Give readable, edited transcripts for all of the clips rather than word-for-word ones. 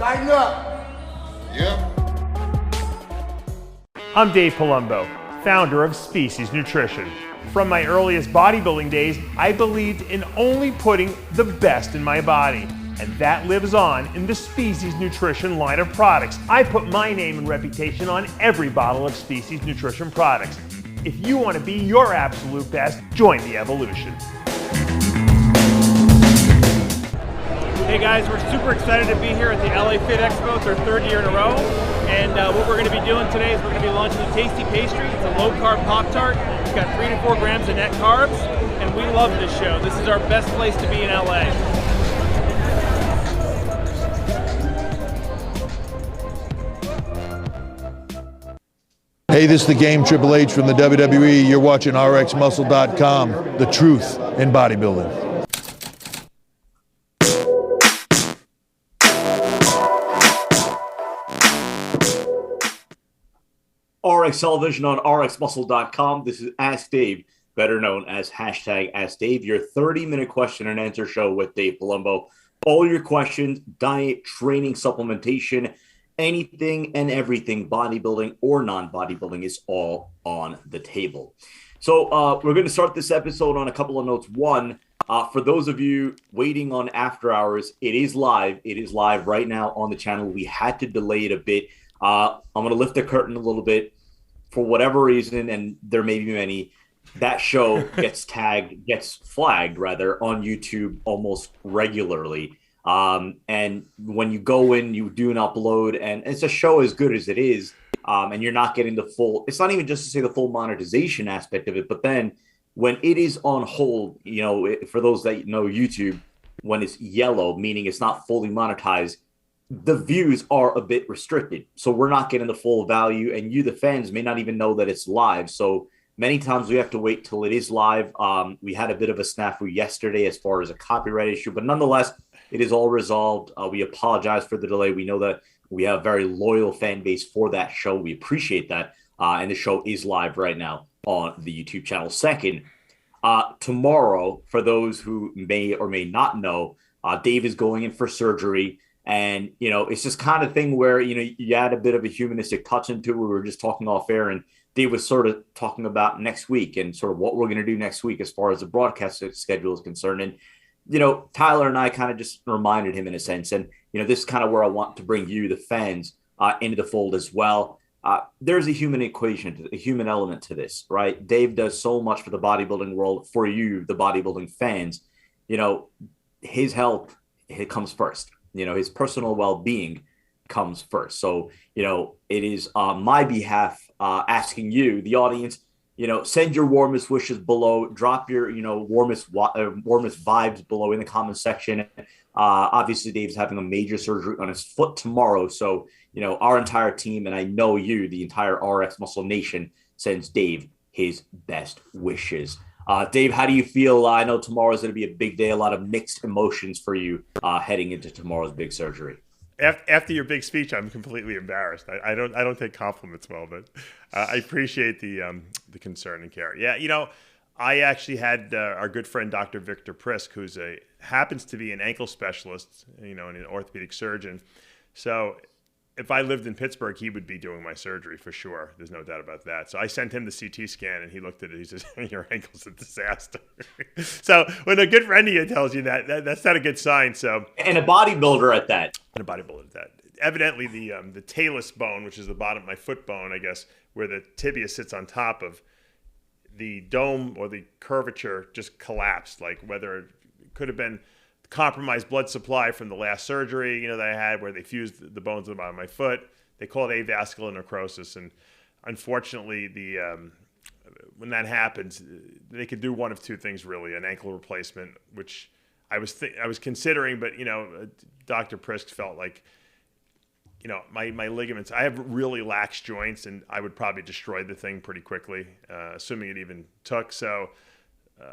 Tighten up. Yep. I'm Dave Palumbo, founder of Species Nutrition. From my earliest bodybuilding days, I believed in only putting the best in my body. And that lives on in the Species Nutrition line of products. I put my name and reputation on every bottle of Species Nutrition products. If you want to be your absolute best, join the evolution. Hey guys, we're super excited to be here at the LA Fit Expo. It's our third year in a row. And what we're going to be doing today is we're going to be launching the Tasty Pastry. It's a low-carb Pop-Tart. It's got 3 to 4 grams of net carbs. And we love this show. This is our best place to be in LA. Hey, this is the Game Triple H from the WWE. You're watching RxMuscle.com, the truth in bodybuilding. RX Television on RxMuscle.com. This is Ask Dave, better known as #AskDave, your 30-minute question and answer show with Dave Palumbo. All your questions, diet, training, supplementation, anything and everything bodybuilding or non-bodybuilding is all on the table. So we're going to start this episode on a couple of notes. One, for those of you waiting on After Hours, it is live. It is live right now on the channel. We had to delay it a bit. I'm going to lift the curtain a little bit. For whatever reason, and there may be many, that show gets flagged on YouTube almost regularly. And when you go in, you do an upload, and it's a show as good as it is, and you're not getting the full, it's not even just to say the full monetization aspect of it, but then when it is on hold, you know, for those that know YouTube, when it's yellow, meaning it's not fully monetized, the views are a bit restricted. So we're not getting the full value, and you, the fans, may not even know that it's live. So many times we have to wait till it is live. We had a bit of a snafu yesterday as far as a copyright issue, but nonetheless, it is all resolved. We apologize for the delay. We know that we have a very loyal fan base for that show. We appreciate that. And the show is live right now on the YouTube channel. Second, tomorrow, for those who may or may not know, Dave is going in for surgery. And, you know, it's just kind of thing where, you know, you add a bit of a humanistic touch into it. We were just talking off air, and Dave was sort of talking about next week and sort of what we're going to do next week as far as the broadcast schedule is concerned. And, you know, Tyler and I kind of just reminded him in a sense. And, you know, this is kind of where I want to bring you, the fans, into the fold as well. There's a human equation, a human element to this, right? Dave does so much for the bodybuilding world, for you, the bodybuilding fans. You know, his health, it comes first. You know, his personal well-being comes first. So, you know, it is on my behalf asking you, the audience, you know, send your warmest wishes below. Drop your, you know, warmest vibes below in the comment section. Obviously, Dave's having a major surgery on his foot tomorrow. So, you know, our entire team, and I know you, the entire RX Muscle Nation, sends Dave his best wishes. Dave, how do you feel? I know tomorrow is going to be a big day, a lot of mixed emotions for you heading into tomorrow's big surgery. After your big speech, I'm completely embarrassed. I don't take compliments well, but I appreciate the concern and care. Yeah, you know, I actually had our good friend Dr. Victor Prisk, who's happens to be an ankle specialist, you know, and an orthopedic surgeon. So if I lived in Pittsburgh, he would be doing my surgery for sure. There's no doubt about that. So I sent him the CT scan, and he looked at it. He says, "Your ankle's a disaster." So when a good friend of you tells you that's not a good sign. So and a bodybuilder at that. Evidently, the talus bone, which is the bottom of my foot bone, I guess, where the tibia sits on top of the dome or the curvature, just collapsed. Like whether it could have been compromised blood supply from the last surgery, you know, that I had, where they fused the bones on the bottom of my foot. They call it avascular necrosis, and unfortunately, when that happens, they could do one of two things really: an ankle replacement, which I was considering, but you know, Dr. Prisk felt like, you know, my ligaments, I have really lax joints, and I would probably destroy the thing pretty quickly, assuming it even took. So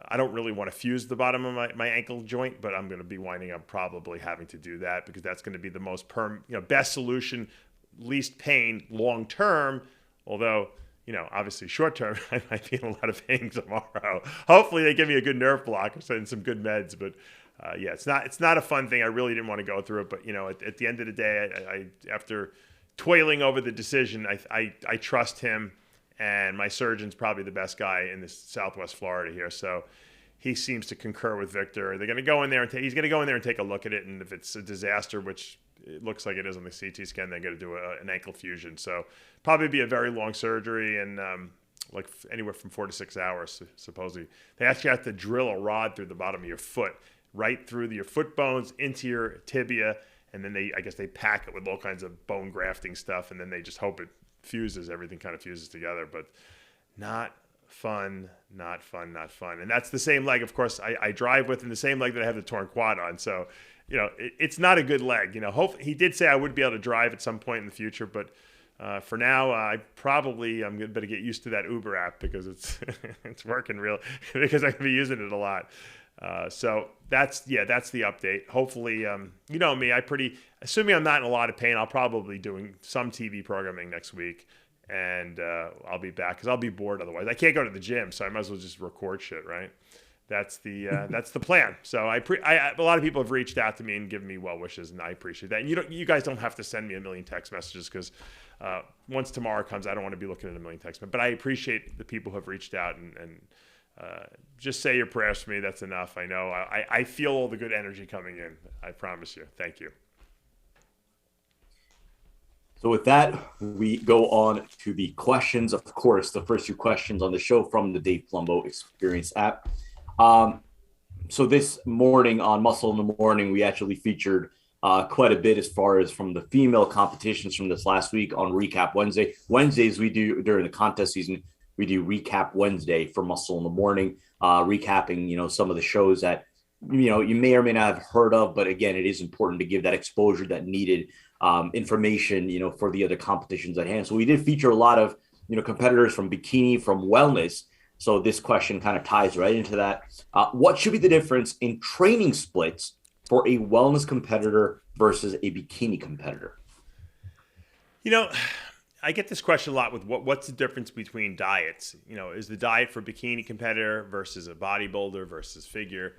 I don't really want to fuse the bottom of my ankle joint, but I'm going to be winding up probably having to do that, because that's going to be the most best solution, least pain long term. Although, you know, obviously short term, I might be in a lot of pain tomorrow. Hopefully they give me a good nerve block and some good meds, but yeah, it's not a fun thing. I really didn't want to go through it, but at the end of the day, I after toiling over the decision, I trust him, and my surgeon's probably the best guy in this Southwest Florida here. So he seems to concur with Victor. They're going to go in there and he's going to go in there and take a look at it, and if it's a disaster, which it looks like it is on the CT scan, they're going to do an ankle fusion. So probably be a very long surgery, and like anywhere from 4 to 6 hours supposedly. They actually have to drill a rod through the bottom of your foot, right through your foot bones into your tibia, and then I guess they pack it with all kinds of bone grafting stuff, and then they just hope it fuses. Everything kind of fuses together, but not fun. And that's the same leg, of course, I drive with, and the same leg that I have the torn quad on. So, it's not a good leg. He did say I would be able to drive at some point in the future, but for now, I'm better get used to that Uber app, because it's working because I'm gonna be using it a lot. So that's the update. Hopefully, me, assuming I'm not in a lot of pain, I'll probably be doing some TV programming next week, and I'll be back because I'll be bored otherwise. I can't go to the gym, so I might as well just record shit, right? That's the plan. So a lot of people have reached out to me and given me well wishes, and I appreciate that. And you guys don't have to send me a million text messages, because once tomorrow comes, I don't want to be looking at a million text messages. But I appreciate the people who have reached out and just say your prayers for me. That's enough. I know. I feel all the good energy coming in. I promise you. Thank you. So with that, we go on to the questions. Of course, the first few questions on the show from the Dave Palumbo Experience app. So this morning on Muscle in the Morning, we actually featured quite a bit as far as from the female competitions from this last week on Recap Wednesday. Wednesdays, we do, during the contest season, we do Recap Wednesday for Muscle in the Morning, recapping, some of the shows that, you may or may not have heard of. But again, it is important to give that exposure, that needed information, for the other competitions at hand. So we did feature a lot of, competitors from bikini, from wellness. So this question kind of ties right into that. What should be the difference in training splits for a wellness competitor versus a bikini competitor? I get this question a lot with what's the difference between diets? Is the diet for bikini competitor versus a bodybuilder versus figure?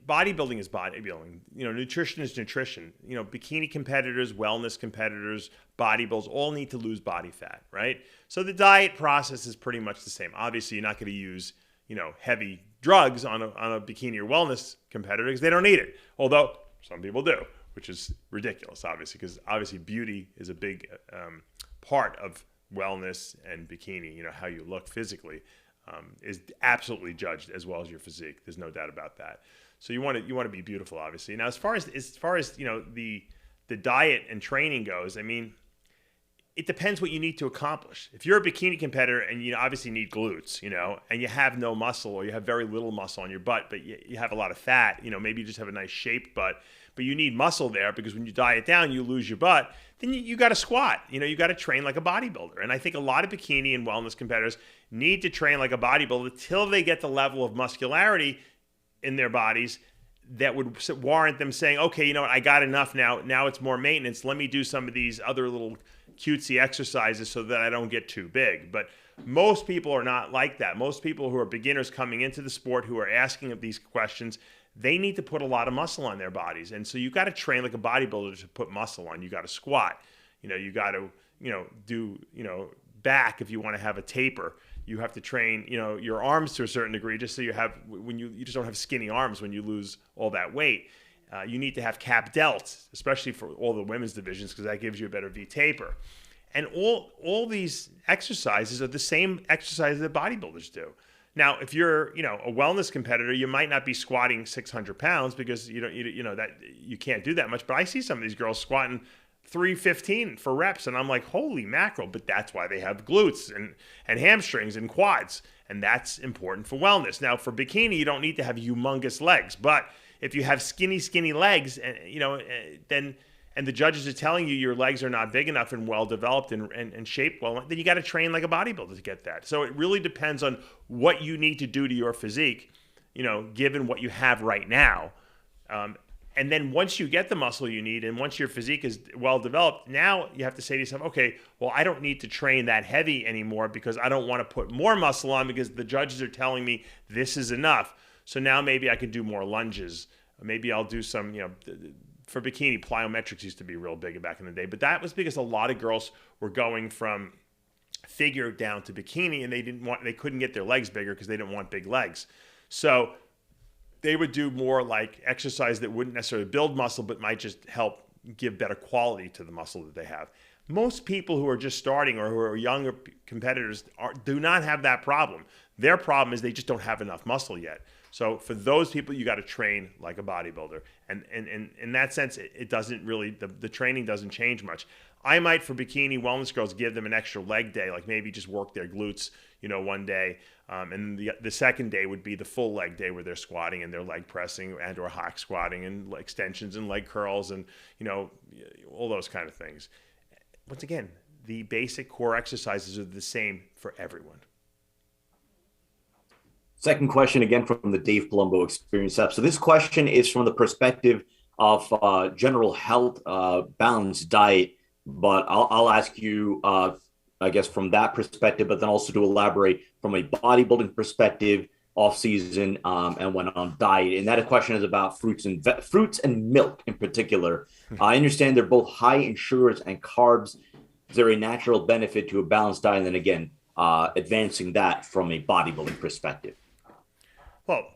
Bodybuilding is bodybuilding. Nutrition is nutrition. Bikini competitors, wellness competitors, bodybuilders all need to lose body fat, right? So the diet process is pretty much the same. Obviously, you're not going to use, heavy drugs on a bikini or wellness competitor, because they don't need it. Although some people do, which is ridiculous, obviously, because obviously beauty is a big part of wellness and bikini. How you look physically is absolutely judged, as well as your physique. There's no doubt about that. So you want to be beautiful, obviously. Now, as far as the diet and training goes, it depends what you need to accomplish. If you're a bikini competitor and you obviously need glutes, and you have no muscle, or you have very little muscle on your butt, but you have a lot of fat, maybe you just have a nice shaped butt, but you need muscle there, because when you diet down, you lose your butt, then you got to squat. You got to train like a bodybuilder. And I think a lot of bikini and wellness competitors need to train like a bodybuilder until they get the level of muscularity in their bodies that would warrant them saying, okay, I got enough now. Now it's more maintenance. Let me do some of these other little cutesy exercises so that I don't get too big. But most people are not like that. Most people who are beginners coming into the sport, who are asking of these questions, they need to put a lot of muscle on their bodies. And so you got to train like a bodybuilder to put muscle on. You got to squat. You got to, do, back if you want to have a taper. You have to train, your arms to a certain degree, just so you have, when you just don't have skinny arms when you lose all that weight. You need to have cap delts, especially for all the women's divisions, because that gives you a better V taper. And all these exercises are the same exercises that bodybuilders do. Now, if you're, a wellness competitor, you might not be squatting 600 pounds, because that you can't do that much. But I see some of these girls squatting 315 for reps, and I'm like, holy mackerel. But that's why they have glutes and hamstrings and quads, and that's important for wellness. Now, for bikini, you don't need to have humongous legs, but if you have skinny legs, then the judges are telling you your legs are not big enough and well developed and shaped well, then you got to train like a bodybuilder to get that. So it really depends on what you need to do to your physique, given what you have right now. And then once you get the muscle you need, and once your physique is well developed, now you have to say to yourself, okay, well, I don't need to train that heavy anymore, because I don't want to put more muscle on, because the judges are telling me this is enough. So now maybe I can do more lunges, Maybe I'll do some, for bikini, plyometrics used to be real big back in the day, but that was because a lot of girls were going from figure down to bikini, and they couldn't get their legs bigger because they didn't want big legs. So they would do more like exercise that wouldn't necessarily build muscle, but might just help give better quality to the muscle that they have. Most people who are just starting or who are younger competitors do not have that problem. Their problem is they just don't have enough muscle yet. So for those people, you got to train like a bodybuilder. And in that sense, it doesn't really, the training doesn't change much. I might, for bikini wellness girls, give them an extra leg day, like maybe just work their glutes, one day. And the second day would be the full leg day where they're squatting and they're leg pressing and or hack squatting and extensions and leg curls and, all those kind of things. Once again, the basic core exercises are the same for everyone. Second question, again, from the Dave Palumbo Experience app. So this question is from the perspective of general health, balanced diet, but I'll ask you, I guess, from that perspective, but then also to elaborate from a bodybuilding perspective, off season, and when on diet. And that question is about fruits and milk in particular. I understand they're both high in sugars and carbs. Is there a natural benefit to a balanced diet? And then again, advancing that from a bodybuilding perspective. Well,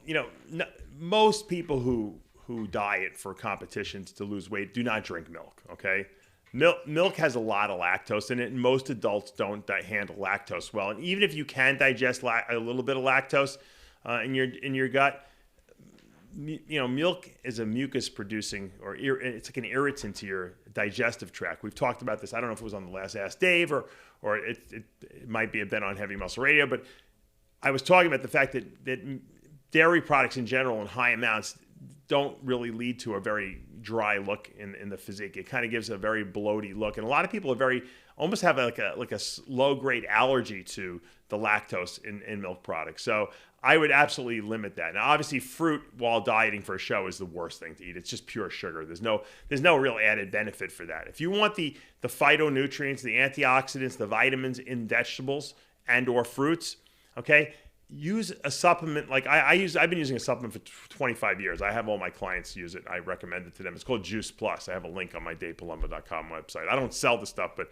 most people who diet for competitions to lose weight do not drink milk, okay? Milk has a lot of lactose in it, and most adults don't handle lactose well. And even if you can digest a little bit of lactose in your gut, milk is a mucus-producing, or it's like an irritant to your digestive tract. We've talked about this. I don't know if it was on the last Ask Dave or it might be a bit on Heavy Muscle Radio, but I was talking about the fact that dairy products in general in high amounts don't really lead to a very dry look in the physique. It kind of gives a very bloaty look. And a lot of people almost have like a low grade allergy to the lactose in milk products. So I would absolutely limit that. Now, obviously fruit while dieting for a show is the worst thing to eat. It's just pure sugar. There's no real added benefit for that. If you want the phytonutrients, the antioxidants, the vitamins in vegetables and or fruits, okay, use a supplement like I've been using a supplement for 25 years. I have all my clients use it. I recommend it to them. It's called Juice Plus. I have a link on my DavePalumbo.com website. I don't sell the stuff, but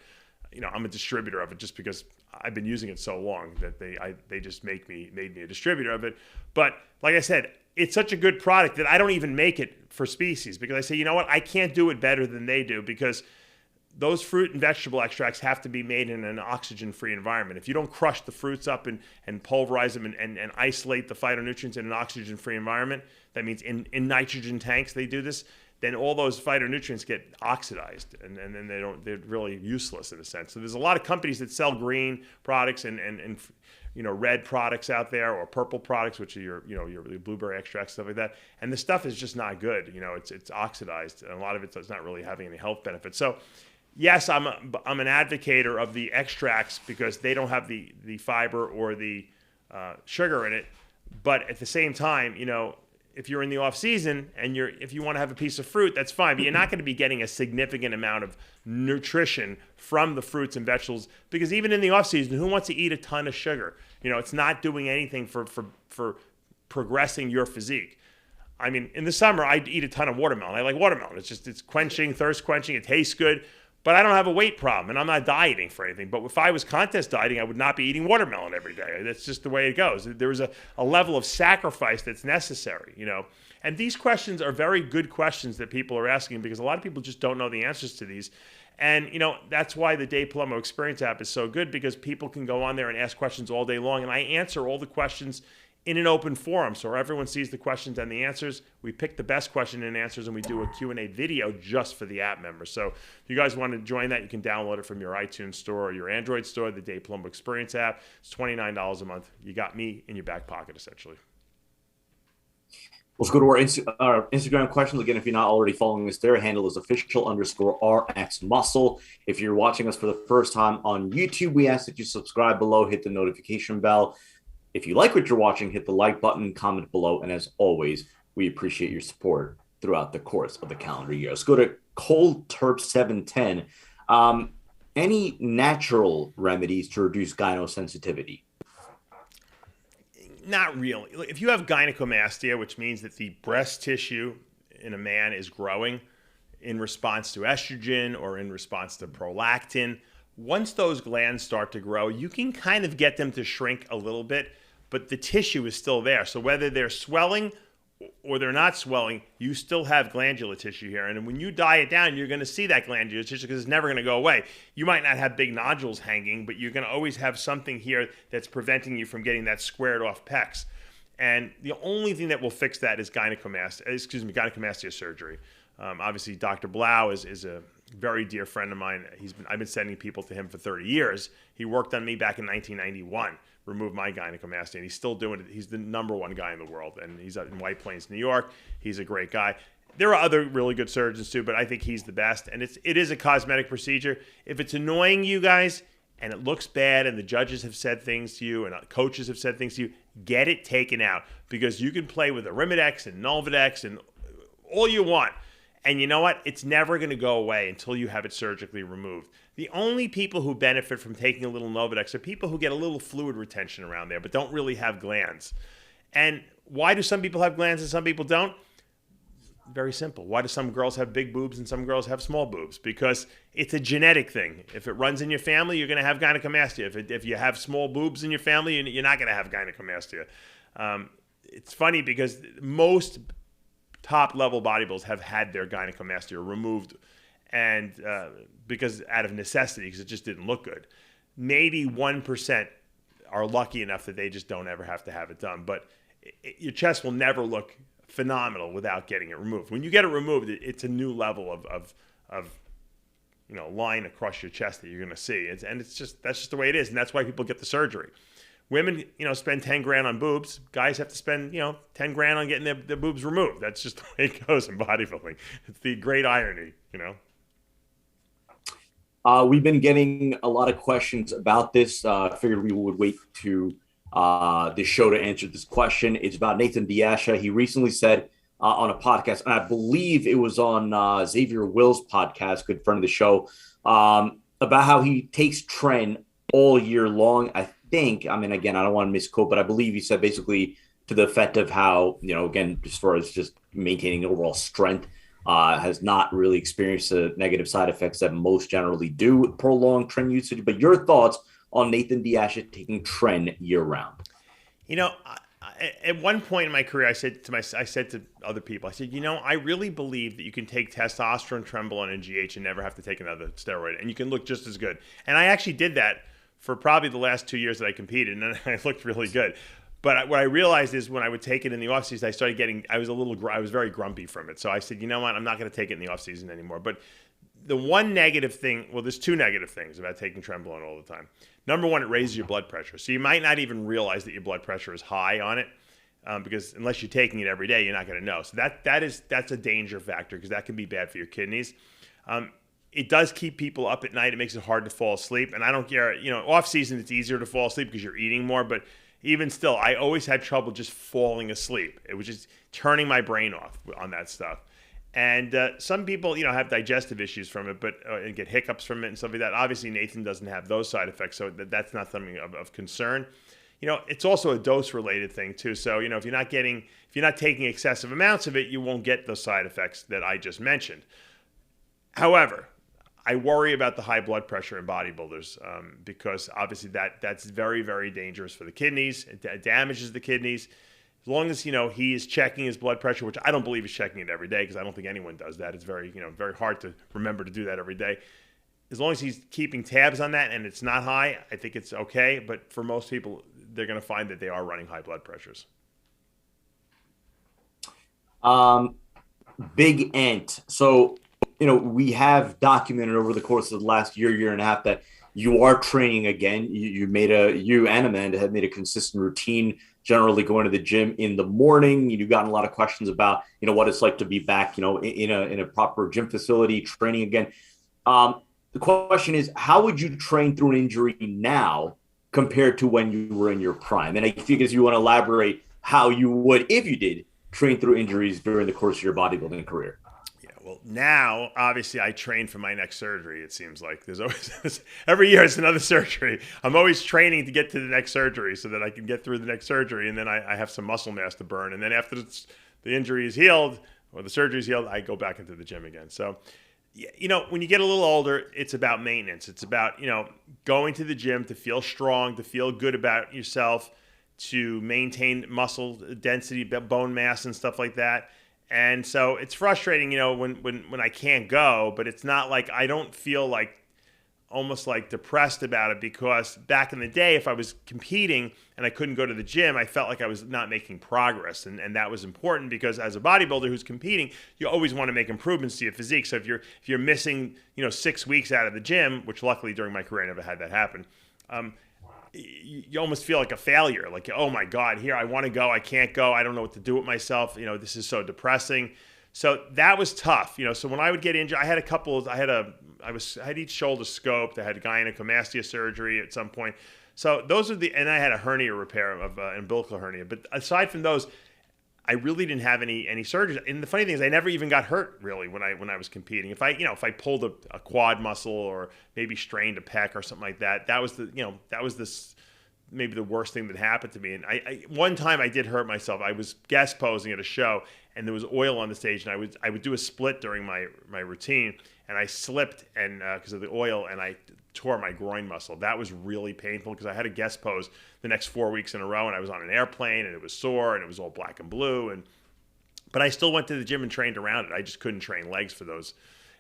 I'm a distributor of it just because I've been using it so long that they just made me a distributor of it. But like I said, it's such a good product that I don't even make it for species because I say, you know what, I can't do it better than they do because those fruit and vegetable extracts have to be made in an oxygen-free environment. If you don't crush the fruits up and pulverize them and isolate the phytonutrients in an oxygen-free environment, that means in nitrogen tanks they do this, then all those phytonutrients get oxidized and then they're really useless in a sense. So there's a lot of companies that sell green products and red products out there or purple products, which are your blueberry extracts, stuff like that. And the stuff is just not good. It's oxidized and a lot of it's not really having any health benefits. So yes, I'm an advocator of the extracts because they don't have the fiber or the sugar in it. But at the same time, if you're in the off season and if you want to have a piece of fruit, that's fine. But you're not going to be getting a significant amount of nutrition from the fruits and vegetables because even in the off season, who wants to eat a ton of sugar? It's not doing anything for progressing your physique. I mean, in the summer, I eat a ton of watermelon. I like watermelon. It's quenching, thirst quenching. It tastes good. But I don't have a weight problem, and I'm not dieting for anything. But if I was contest dieting, I would not be eating watermelon every day. That's just the way it goes. There is a level of sacrifice that's necessary, And these questions are very good questions that people are asking because a lot of people just don't know the answers to these. And, that's why the Dave Palumbo Experience app is so good because people can go on there and ask questions all day long. And I answer all the questions in an open forum so everyone sees the questions and the answers. We pick the best question and answers and we do a Q&A video just for the app members. So if you guys want to join that, you can download it from your iTunes store or your Android store, the Dave Palumbo Experience app. It's $29 a month. You got me in your back pocket, essentially. Let's go to our Instagram questions. Again, if you're not already following us there, handle is official_RxMuscle. If you're watching us for the first time on YouTube, we ask that you subscribe below, hit the notification bell. If you like what you're watching, hit the like button, comment below, and as always, we appreciate your support throughout the course of the calendar year. Let's go to Cold Terp 710. Any natural remedies to reduce gyno sensitivity? Not really. If you have gynecomastia, which means that the breast tissue in a man is growing in response to estrogen or in response to prolactin. Once those glands start to grow, you can kind of get them to shrink a little bit, but the tissue is still there. So whether they're swelling or they're not swelling, you still have glandular tissue here. And when you dye it down, you're going to see that glandular tissue because it's never going to go away. You might not have big nodules hanging, but you're going to always have something here that's preventing you from getting that squared off pecs. And the only thing that will fix that is gynecomastia surgery. Obviously, Dr. Blau is a very dear friend of mine. I've been sending people to him for 30 years. He worked on me back in 1991, removed my gynecomastia, and he's still doing it. He's the #1 guy in the world, and he's out in White Plains, New York. He's a great guy. There are other really good surgeons too, but I think he's the best. And it is a cosmetic procedure. If it's annoying you guys and it looks bad and the judges have said things to you and coaches have said things to you, get it taken out, because you can play with Arimidex and Nolvadex and all you want. And you know what? It's never going to go away until you have it surgically removed. The only people who benefit from taking a little Nolvadex are people who get a little fluid retention around there but don't really have glands. And why do some people have glands and some people don't? Very simple. Why do some girls have big boobs and some girls have small boobs? Because it's a genetic thing. If it runs in your family, you're going to have gynecomastia. If you have small boobs in your family, you're not going to have gynecomastia. It's funny because most top-level bodybuilders have had their gynecomastia removed, and because out of necessity, because it just didn't look good. Maybe 1% are lucky enough that they just don't ever have to have it done. But your chest will never look phenomenal without getting it removed. When you get it removed, it's a new level of line across your chest that you're going to see. That's just the way it is, and that's why people get the surgery. Women, spend 10 grand on boobs. Guys have to spend, 10 grand on getting their boobs removed. That's just the way it goes in bodybuilding. It's the great irony, We've been getting a lot of questions about this. I figured we would wait to the show to answer this question. It's about Nathan De Asha. He recently said on a podcast, and I believe it was on Xavier Will's podcast, good friend of the show, about how he takes Tren all year long. I don't want to misquote, but I believe he said basically to the effect of how, again, as far as just maintaining overall strength, has not really experienced the negative side effects that most generally do with prolonged Tren usage. But your thoughts on Nathan De Asha taking Tren year round? At one point in my career, I said to other people, I said, I really believe that you can take testosterone, Trenbolone, and GH and never have to take another steroid, and you can look just as good. And I actually did that for probably the last 2 years that I competed, and I looked really good. But what I realized is when I would take it in the off season, I was very grumpy from it. So I said, you know what, I'm not going to take it in the off season anymore. But the one negative thing, there's two negative things about taking Trenbolone all the time. Number one, it raises your blood pressure. So you might not even realize that your blood pressure is high on it, because unless you're taking it every day, you're not going to know. So that's a danger factor, because that can be bad for your kidneys. It does keep people up at night. It makes it hard to fall asleep. And I don't care, off season, it's easier to fall asleep because you're eating more. But even still, I always had trouble just falling asleep. It was just turning my brain off on that stuff. And some people, have digestive issues from it, and get hiccups from it and stuff like that. Obviously, Nathan doesn't have those side effects, so that's not something of concern. It's also a dose-related thing too. So, if you're not taking excessive amounts of it, you won't get those side effects that I just mentioned. However, I worry about the high blood pressure in bodybuilders, because obviously that's very, very dangerous for the kidneys. It damages the kidneys. As long as, he is checking his blood pressure, which I don't believe he's checking it every day, because I don't think anyone does that. It's very, very hard to remember to do that every day. As long as he's keeping tabs on that and it's not high, I think it's okay. But for most people, they're going to find that they are running high blood pressures. Big Ant. So, we have documented over the course of the last year and a half that you are training again. You and Amanda have made a consistent routine, generally going to the gym in the morning. You've gotten a lot of questions about, what it's like to be back, in a proper gym facility, training again. The question is, how would you train through an injury now compared to when you were in your prime? And I think as you want to elaborate how you would, if you did, train through injuries during the course of your bodybuilding career. Well, now, obviously, I train for my next surgery, it seems like. There's always, every year it's another surgery. I'm always training to get to the next surgery so that I can get through the next surgery, and then I have some muscle mass to burn. And then after the injury is healed, or the surgery's healed, I go back into the gym again. So, when you get a little older, it's about maintenance. It's about, going to the gym to feel strong, to feel good about yourself, to maintain muscle density, bone mass, and stuff like that. And so it's frustrating, when I can't go, but it's not like I don't feel like almost like depressed about it, because back in the day, if I was competing and I couldn't go to the gym, I felt like I was not making progress. And that was important, because as a bodybuilder who's competing, you always want to make improvements to your physique. So if you're missing, 6 weeks out of the gym, which luckily during my career I never had that happen, you almost feel like a failure. Like, oh my God, here I want to go, I can't go, I don't know what to do with myself. This is so depressing. So that was tough. So when I would get injured, I had I had each shoulder scoped. I had gynecomastia surgery at some point. So those are and I had a hernia repair of an umbilical hernia. But aside from those, I really didn't have any surgeries. And the funny thing is, I never even got hurt really when I was competing. If I pulled a quad muscle or maybe strained a pec or something like that, that was maybe the worst thing that happened to me. And I one time I did hurt myself. I was guest posing at a show, and there was oil on the stage, and I would do a split during my routine, and I slipped and because of the oil, and I tore my groin muscle. That was really painful, because I had a guest pose the next 4 weeks in a row, and I was on an airplane, and it was sore, and it was all black and blue, but I still went to the gym and trained around it. I just couldn't train legs for those.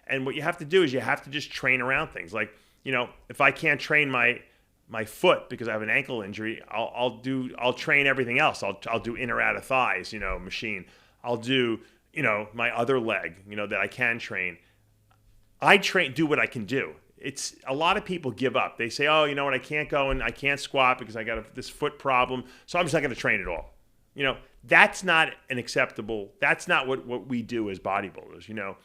And what you have to do is you have to just train around things. Like, if I can't train my foot because I have an ankle injury, I'll train everything else. I'll do inner outer thighs, machine. I'll do, my other leg, that I can train. I do what I can do. It's a lot of people give up. They say, oh, you know what, I can't go and I can't squat because I got this foot problem, so I'm just not going to train at all. That's not that's not what we do as bodybuilders.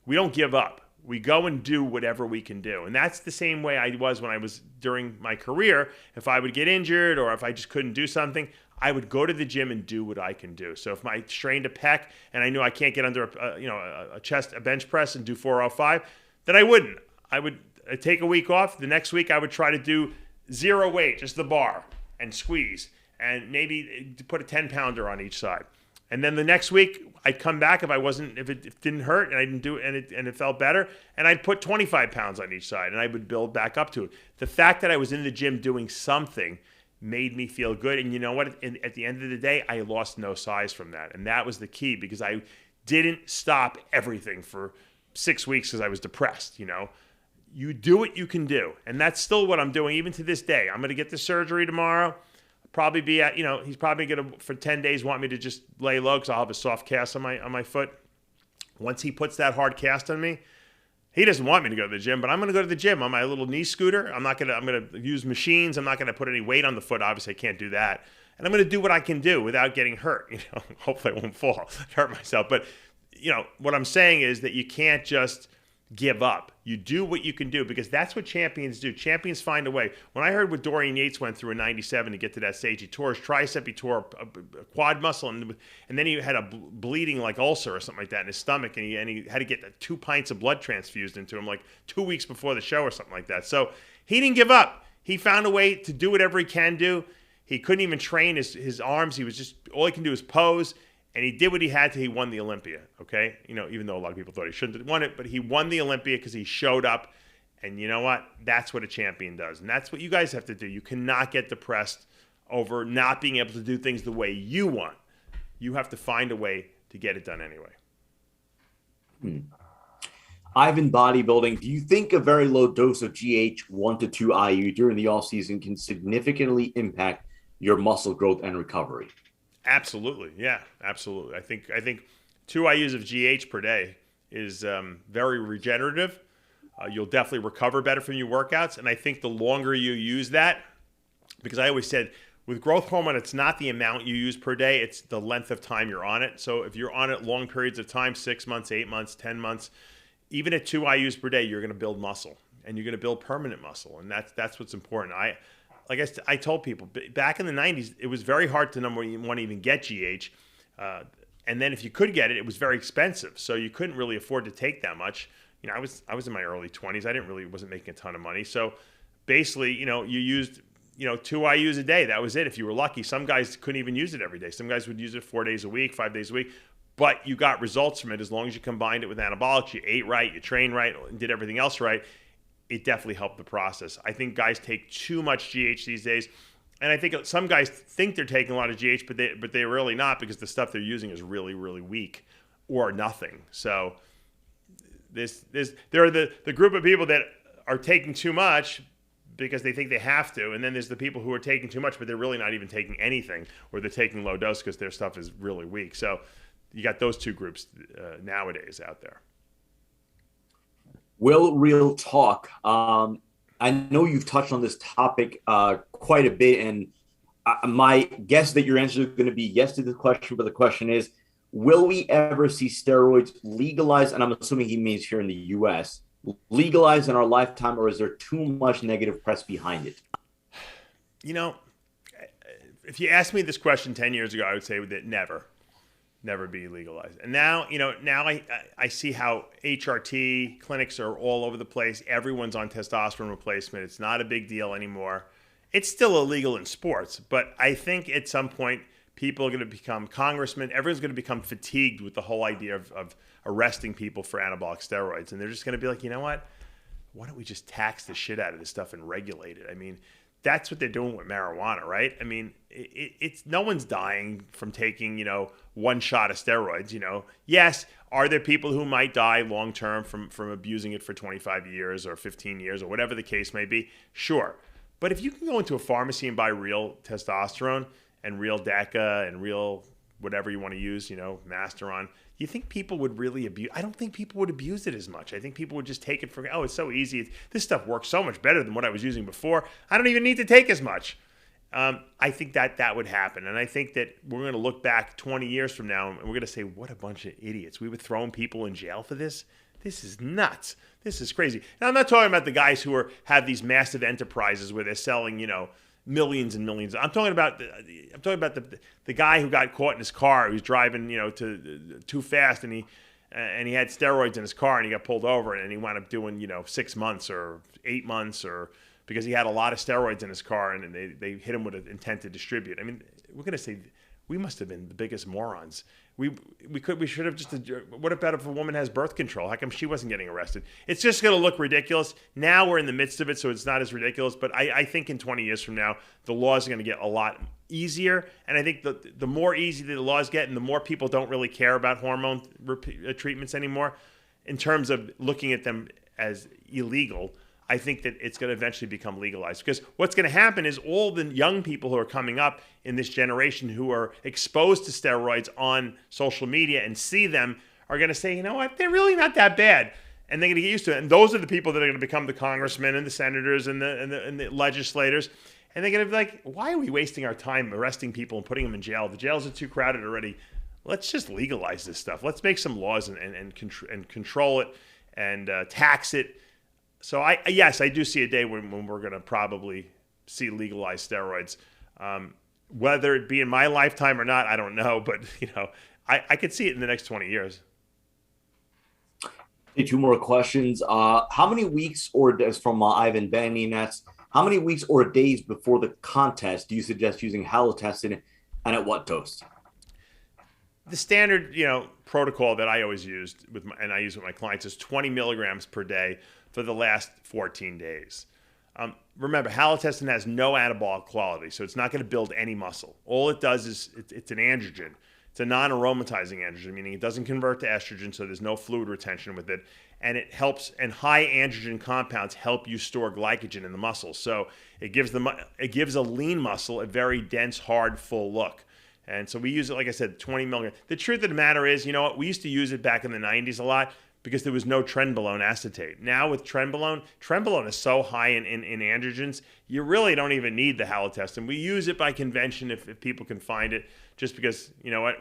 We don't give up. We go and do whatever we can do. And that's the same way I was when I was during my career. If I would get injured or if I just couldn't do something, I would go to the gym and do what I can do. So if I strained a pec and I knew I can't get under a bench press and do 405, then I wouldn't. I would take a week off. The next week I would try to do zero weight, just the bar, and squeeze, and maybe put a 10-pounder on each side. And then the next week I'd come back if it didn't hurt and I didn't do it and it felt better, and I'd put 25 pounds on each side, and I would build back up to it. The fact that I was in the gym doing something made me feel good. And you know what? At the end of the day, I lost no size from that. And that was the key, because I didn't stop everything for 6 weeks because I was depressed. You do what you can do. And that's still what I'm doing even to this day. I'm going to get the surgery tomorrow. Probably be at, he's probably going to, for 10 days, want me to just lay low because I'll have a soft cast on my foot. Once he puts that hard cast on me, he doesn't want me to go to the gym, but I'm going to go to the gym on my little knee scooter. I'm going to use machines. I'm not going to put any weight on the foot. Obviously, I can't do that. And I'm going to do what I can do without getting hurt. Hopefully I won't fall, hurt myself. But, what I'm saying is that you can't just give up. You do what you can do, because that's what champions do. Champions find a way. When I heard what Dorian Yates went through in 97 to get to that stage, he tore his tricep, he tore a quad muscle, and then he had a bleeding like ulcer or something like that in his stomach, and he had to get 2 pints of blood transfused into him like 2 weeks before the show or something like that. So he didn't give up. He found a way to do whatever he can do. He couldn't even train his arms. He was just, all he can do is pose. And he did what he had to. He won the Olympia, okay? Even though a lot of people thought he shouldn't have won it, but he won the Olympia because he showed up. And you know what? That's what a champion does. And that's what you guys have to do. You cannot get depressed over not being able to do things the way you want. You have to find a way to get it done anyway. Ivan, bodybuilding, do you think a very low dose of GH 1 to 2 IU during the off season can significantly impact your muscle growth and recovery? Absolutely. Yeah, absolutely. I think 2 IUs of GH per day is very regenerative. You'll definitely recover better from your workouts. And I think the longer you use that, because I always said with growth hormone, it's not the amount you use per day, it's the length of time you're on it. So if you're on it long periods of time, 6 months, 8 months, 10 months, even at 2 IUs per day, you're going to build muscle, and you're going to build permanent muscle. And that's what's important. Like I told people, back in the 90s, it was very hard to number one even get GH. And then if you could get it, it was very expensive. So you couldn't really afford to take that much. I was in my early 20s. I wasn't making a ton of money. So basically, you used, 2 IUs a day. That was it if you were lucky. Some guys couldn't even use it every day. Some guys would use it 4 days a week, 5 days a week. but you got results from it as long as you combined it with anabolics, you ate right, you trained right, and did everything else right. It definitely helped the process. I think guys take too much GH these days. And I think some guys think they're taking a lot of GH, but they're really not, because the stuff they're using is really, really weak or nothing. So there are the group of people that are taking too much because they think they have to, and then there's the people who are taking too much, but they're really not even taking anything, or they're taking low dose because their stuff is really weak. So you got those two groups nowadays out there. Will Real Talk. I know you've touched on this topic quite a bit, and my guess that your answer is going to be yes to this question, but the question is, will we ever see steroids legalized? And I'm assuming he means here in the U.S., legalized in our lifetime, or is there too much negative press behind it? You know, if you asked me this question 10 years ago, I would say that never be legalized. And now, I see how HRT clinics are all over the place. Everyone's on testosterone replacement. It's not a big deal anymore. It's still illegal in sports, but I think at some point people are going to become congressmen. Everyone's going to become fatigued with the whole idea of arresting people for anabolic steroids. And they're just going to be like, you know what? Why don't we just tax the shit out of this stuff and regulate it? I mean, that's what they're doing with marijuana, right? I mean, it's no one's dying from taking, one shot of steroids, Yes, are there people who might die long term from abusing it for 25 years or 15 years or whatever the case may be? Sure. But if you can go into a pharmacy and buy real testosterone and real DECA and real whatever you want to use, Masteron, you think people would really abuse? I don't think people would abuse it as much. I think people would just take it for, it's so easy. This stuff works so much better than what I was using before. I don't even need to take as much. I think that would happen. And I think that we're going to look back 20 years from now and we're going to say, what a bunch of idiots. We were throwing people in jail for this. This is nuts. This is crazy. Now, I'm not talking about the guys who have these massive enterprises where they're selling, millions and millions. I'm talking about the guy who got caught in his car. He was driving, too fast, and he had steroids in his car, and he got pulled over, and he wound up doing, 6 months or 8 months, or because he had a lot of steroids in his car, and they hit him with an intent to distribute. I mean, we're gonna say we must have been the biggest morons. We should have just. What about if a woman has birth control? How come she wasn't getting arrested? It's just going to look ridiculous. Now we're in the midst of it, so it's not as ridiculous. But I think in 20 years from now, the laws are going to get a lot easier. And I think the more easy the laws get, and the more people don't really care about hormone treatments anymore, in terms of looking at them as illegal, I think that it's going to eventually become legalized. Because what's going to happen is all the young people who are coming up in this generation who are exposed to steroids on social media and see them are going to say, you know what, they're really not that bad. And they're going to get used to it. And those are the people that are going to become the congressmen and the senators and the legislators. And they're going to be like, why are we wasting our time arresting people and putting them in jail? The jails are too crowded already. Let's just legalize this stuff. Let's make some laws and control it and tax it. So yes, I do see a day when we're going to probably see legalized steroids. Whether it be in my lifetime or not, I don't know. But I could see it in the next 20 years. Okay, 2 more questions. How many weeks or days from Ivan Benny? That's how many weeks or days before the contest do you suggest using halotestin, and at what dose? The standard, protocol that I always used and I use with my clients is 20 milligrams per day for the last 14 days. Remember, halotestin has no anabolic quality, so it's not going to build any muscle. All it does is it's an androgen. It's a non-aromatizing androgen, meaning it doesn't convert to estrogen, so there's no fluid retention with it. And it helps, and high androgen compounds help you store glycogen in the muscle. So it gives a lean muscle a very dense, hard, full look. And so we use it, like I said, 20 milligrams. The truth of the matter is, we used to use it back in the 90s a lot because there was no trenbolone acetate. Now with trenbolone is so high in androgens, you really don't even need the halotestin. We use it by convention if people can find it, just because,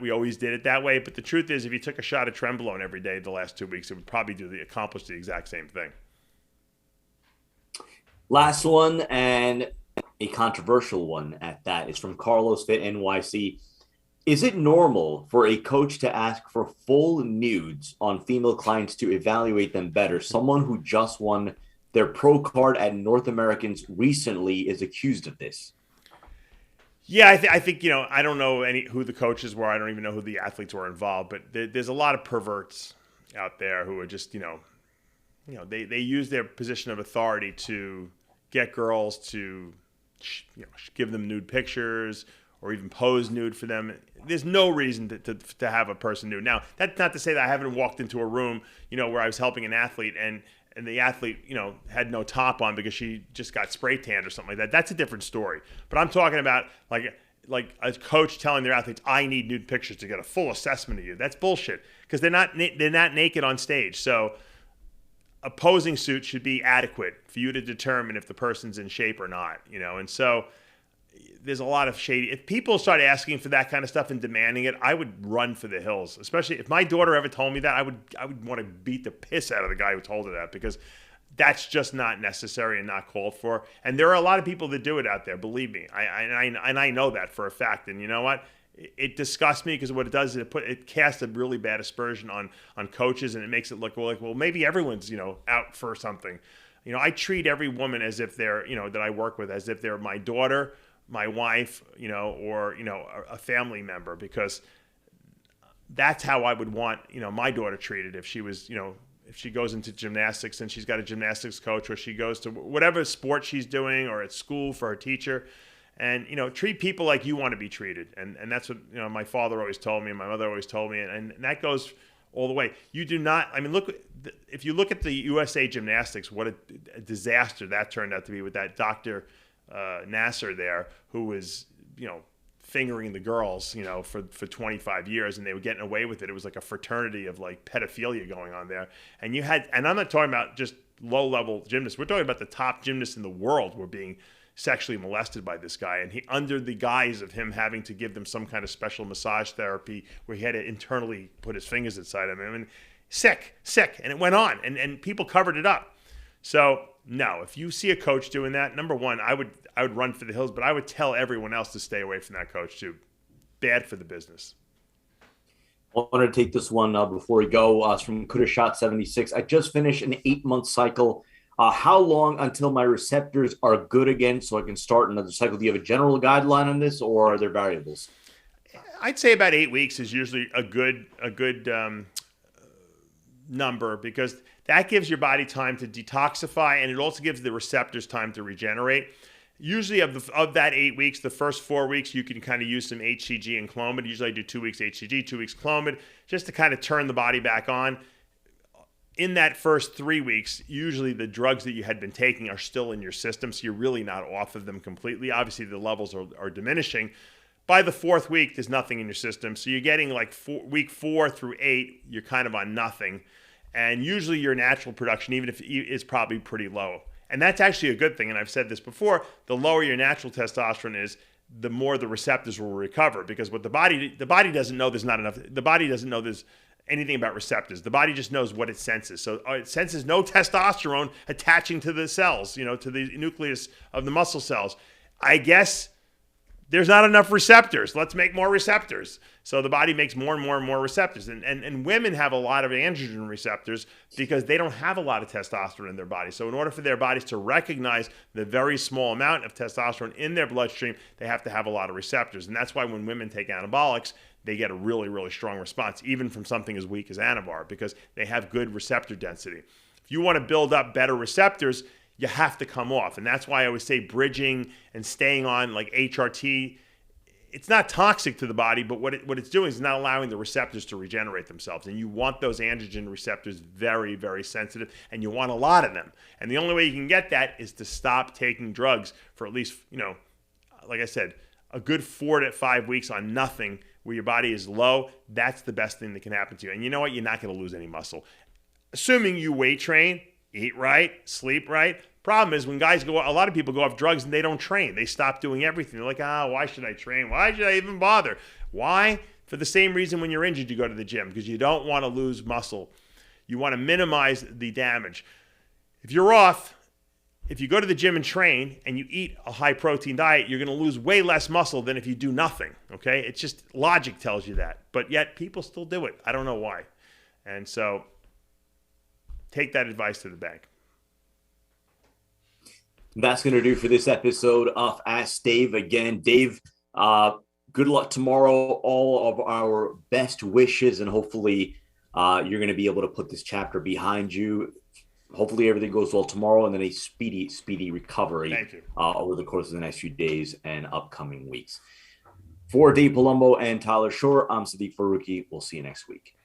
we always did it that way. But the truth is, if you took a shot of trenbolone every day the last 2 weeks, it would probably accomplish the exact same thing. Last one, and a controversial one at that, is from Carlos Fit NYC. Is it normal for a coach to ask for full nudes on female clients to evaluate them better? Someone who just won their pro card at North Americans recently is accused of this. Yeah, I think, I don't know who the coaches were. I don't even know who the athletes were involved, but there's a lot of perverts out there who are just, they use their position of authority to get girls to, give them nude pictures or even pose nude for them. There's no reason to have a person nude. Now, that's not to say that I haven't walked into a room, where I was helping an athlete and the athlete, had no top on because she just got spray tanned or something like that. That's a different story. But I'm talking about like a coach telling their athletes, "I need nude pictures to get a full assessment of you." That's bullshit because they're not naked on stage. So a posing suit should be adequate for you to determine if the person's in shape or not, And so there's a lot of shady. If people start asking for that kind of stuff and demanding it, I would run for the hills. Especially if my daughter ever told me that, I would want to beat the piss out of the guy who told her that, because that's just not necessary and not called for. And there are a lot of people that do it out there. Believe me, I know that for a fact. And you know what? It disgusts me because what it does is it casts a really bad aspersion on coaches, and it makes it look like, well, maybe everyone's out for something. I treat every woman as if they're that I work with as if they're my daughter, my wife, or a family member, because that's how I would want my daughter treated if she was if she goes into gymnastics and she's got a gymnastics coach, or she goes to whatever sport she's doing, or at school for her teacher. And, treat people like you want to be treated. And that's what, my father always told me and my mother always told me. And that goes all the way. You do not, if you look at the USA Gymnastics, what a disaster that turned out to be with that Dr. Nasser there, who was, fingering the girls, for 25 years, and they were getting away with it. It was like a fraternity of like pedophilia going on there. And I'm not talking about just low-level gymnasts. We're talking about the top gymnasts in the world were being sexually molested by this guy, and he, under the guise of him having to give them some kind of special massage therapy where he had to internally put his fingers inside of him, and sick, and it went on, and people covered it up. So no, if you see a coach doing that, number one, I would run for the hills, but I would tell everyone else to stay away from that coach too. Bad for the business. I wanted to take this one before we go. It's from Kudashot76. I just finished an 8-month cycle. How long until my receptors are good again so I can start another cycle? Do you have a general guideline on this, or are there variables? I'd say about 8 weeks is usually a good number, because that gives your body time to detoxify, and it also gives the receptors time to regenerate. Usually of that 8 weeks, the first 4 weeks, you can kind of use some HCG and Clomid. Usually I do 2 weeks HCG, 2 weeks Clomid, just to kind of turn the body back on. In that first 3 weeks, usually the drugs that you had been taking are still in your system, so you're really not off of them completely. Obviously, the levels are diminishing. By the 4th week, there's nothing in your system. So you're getting like week 4 through 8, you're kind of on nothing. And usually your natural production, even if is probably pretty low. And that's actually a good thing. And I've said this before, the lower your natural testosterone is, the more the receptors will recover. Because what the body doesn't know there's not enough. The body doesn't know there's anything about receptors. The body just knows what it senses. So it senses no testosterone attaching to the cells, to the nucleus of the muscle cells. I guess there's not enough receptors. Let's make more receptors. So the body makes more and more and more receptors. And women have a lot of androgen receptors because they don't have a lot of testosterone in their body. So in order for their bodies to recognize the very small amount of testosterone in their bloodstream, they have to have a lot of receptors. And that's why when women take anabolics, they get a really, really strong response, even from something as weak as Anavar, because they have good receptor density. If you want to build up better receptors, you have to come off. And that's why I always say bridging and staying on like HRT. It's not toxic to the body, but what it's doing is not allowing the receptors to regenerate themselves. And you want those androgen receptors very, very sensitive, and you want a lot of them. And the only way you can get that is to stop taking drugs for at least, like I said, a good 4 to 5 weeks on nothing, where your body is low. That's the best thing that can happen to you. And you know what? You're not going to lose any muscle. Assuming you weight train, eat right, sleep right. Problem is when guys a lot of people go off drugs and they don't train. They stop doing everything. They're like, why should I train? Why should I even bother? Why? For the same reason when you're injured, you go to the gym, because you don't want to lose muscle. You want to minimize the damage. If you're off, if you go to the gym and train and you eat a high protein diet, you're going to lose way less muscle than if you do nothing. Okay? It's just logic tells you that. But yet people still do it. I don't know why. And so take that advice to the bank. That's going to do for this episode of Ask Dave. Again, Dave Good luck tomorrow. All of our best wishes, and hopefully you're going to be able to put this chapter behind you. Hopefully everything goes well tomorrow, and then a speedy recovery. Thank you. Over the course of the next few days and upcoming weeks. For Dave Palumbo and Tyler Shore, I'm Sadiq Faruqi. We'll see you next week.